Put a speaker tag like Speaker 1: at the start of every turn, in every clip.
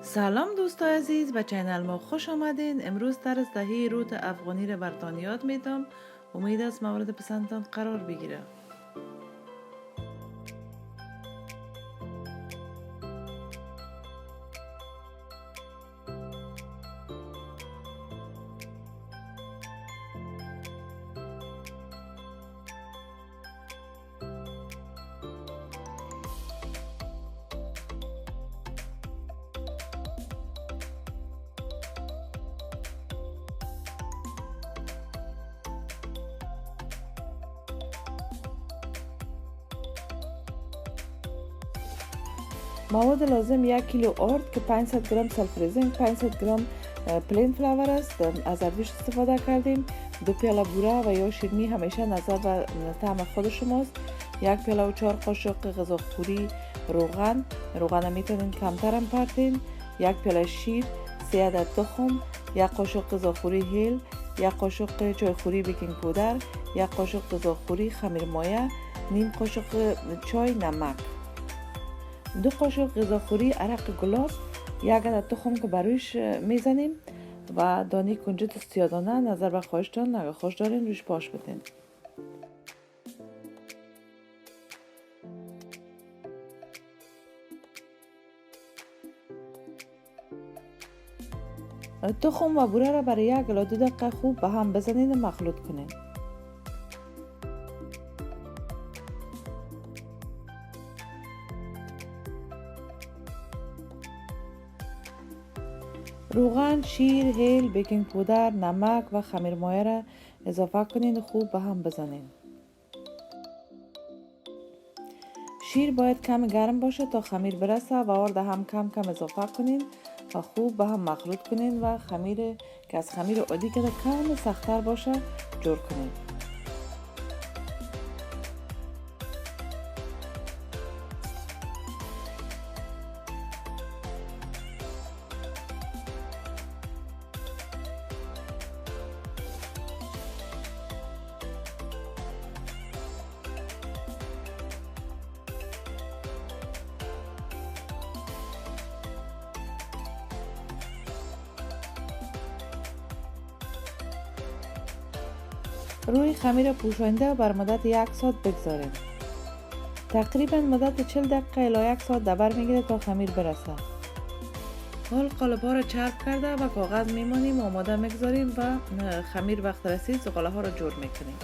Speaker 1: سلام دوستای عزیز به چینل ما خوش آمدین. امروز طرز تهیه روت افغانی را براتان یاد میدم. امید است مورد پسندتان قرار بگیره. مواد لازم 1 کیلو آرد که 500 گرم سلف ريزنگ، 500 گرم پلین فلاور است. از اردوش استفاده کردیم. 2 پیاله بوره و یا شیرینی همیشه نظر به طعم خود شماست. 1 پیاله و 4 قاشق غذاخوری روغن میتونین کمتر هم پرتین. 1 پیاله شیر، 3 عدد تخم، 1 قاشق غذاخوری هیل، 1 قاشق چایخوری بیکینگ پودر، 1 قاشق غذاخوری خمیر مایه، نیم قاشق چای نمک، 2 قاشق غذاخوری عرق گلاب، 1 عدد تخم که برویش میزنیم و دانه کنجد سیادانه نظر به خواهشتان. اگه خوش دارین روش پاش بدین. تخم و بوره را برای 1 الی 2 دقیقه خوب به هم بزنین و مخلوط کنین. روغن، شیر، هیل، بیکینگ پودر، نمک و خمیر مایه را اضافه کنین و خوب به هم بزنین. شیر باید کم گرم باشه تا خمیر برسه و آرد هم کم کم اضافه کنین و خوب به هم مخلوط کنین و خمیر که از خمیر عادی که کم سخت‌تر باشه جور کنین. روی خمیر پوشانده بر مدت 1 ساعت بگذاریم. تقریبا مدت 40 دقیقه الی 1 ساعت دبر میگیره تا خمیر برسه. حال قالب ها را چرب کرده و کاغذ میمانیم آماده میگذاریم و خمیر وقت رسید زغاله ها را جور میکنیم.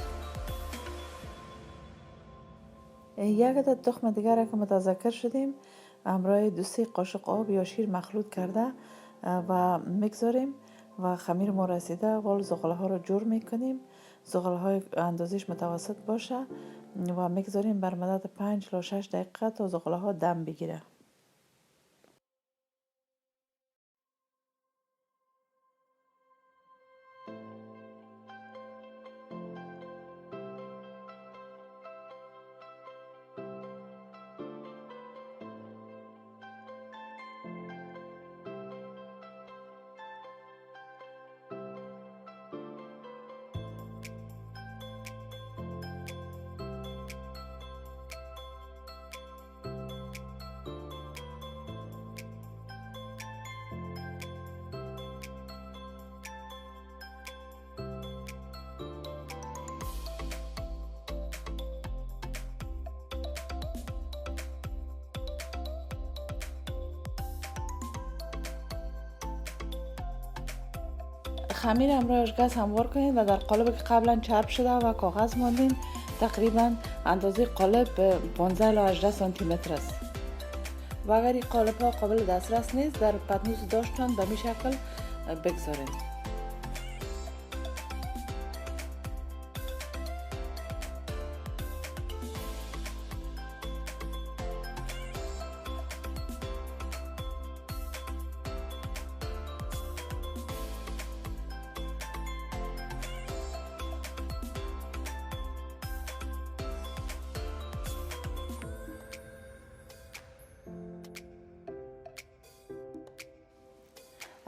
Speaker 1: 1 عدد تخم دیگر که متذکر شدیم همراه 2-3 قاشق آب یا شیر مخلوط کرده و میگذاریم و خمیر ما رسیده. وال زغاله ها را جور میکنیم. زغاله های اندازش متوسط باشه و میگذاریم بر مدت 5 الی 6 دقیقه تا زغاله ها دم بگیره. خمیر همراهش گاز هموار کنید و در قالب که قبلا چرب شده و کاغذ ماندین تقریبا اندازه قالب 15 الی 18 سانتی متر است. و اگر این قالب ها قابل دسترس نیست در پتنوس داشتن به می شکل بگذارید.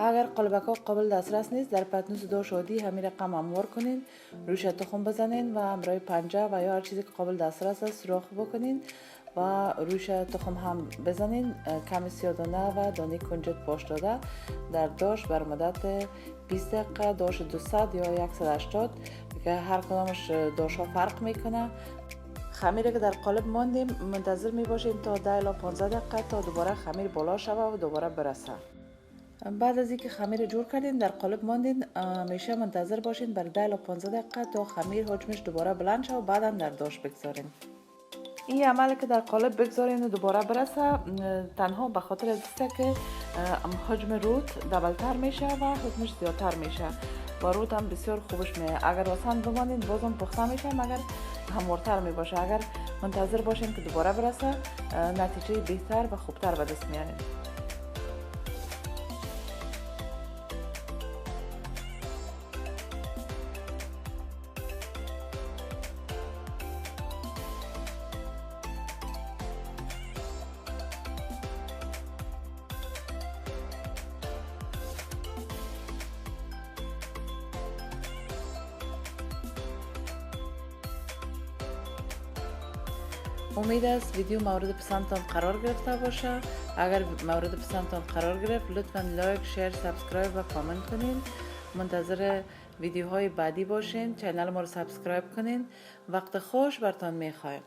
Speaker 1: اگر قالبک ها قابل دسترس نیست در پتنوس داش عادی همین رقم هموار کنین، روش تخم بزنین و همراه پنجه و یا هر چیزی که قابل دسترس است سوراخ بکنین و رویش تخم هم بزنین. کمی سیادانه و دانه کنجد پاش داده در داش بر مدت 20 دقیقه، داش 200 یا 180 که هر کدامش داشا فرق میکنه. خمیر که در قالب ماندیم منتظر می باشیم تا 10 الی 15 دقیقه تا دوباره خمیر بالا شوه و دوباره برسه. بعد از اینکه خمیر جور کردین در قالب ماندین، همیشه منتظر باشین بر 10 الی 15 دقیقه تا خمیر حجمش دوباره بلند شه و بعدا در داش بگذارین. این عمل که در قالب بگذارین و دوباره برسه تنها به خاطر است که حجم روت دبلتر میشه و حجمش زیادتر میشه و روت هم بسیار خوبش میه. اگر آسان بمانید بازم پخته میشه مگر هموارتر می باشه. اگر منتظر باشین که دوباره برسه نتیجه بهتر و خوبتر به دست میارین. امید است ویدیو مورد پسندتان قرار گرفته باشه. اگر مورد پسندتان قرار گرفت لطفا لایک، شیر، سابسکرایب و کامنت کنین. منتظر ویدیوهای بعدی باشین. چینل ما رو سابسکرایب کنین. وقت خوش برتان میخوایم.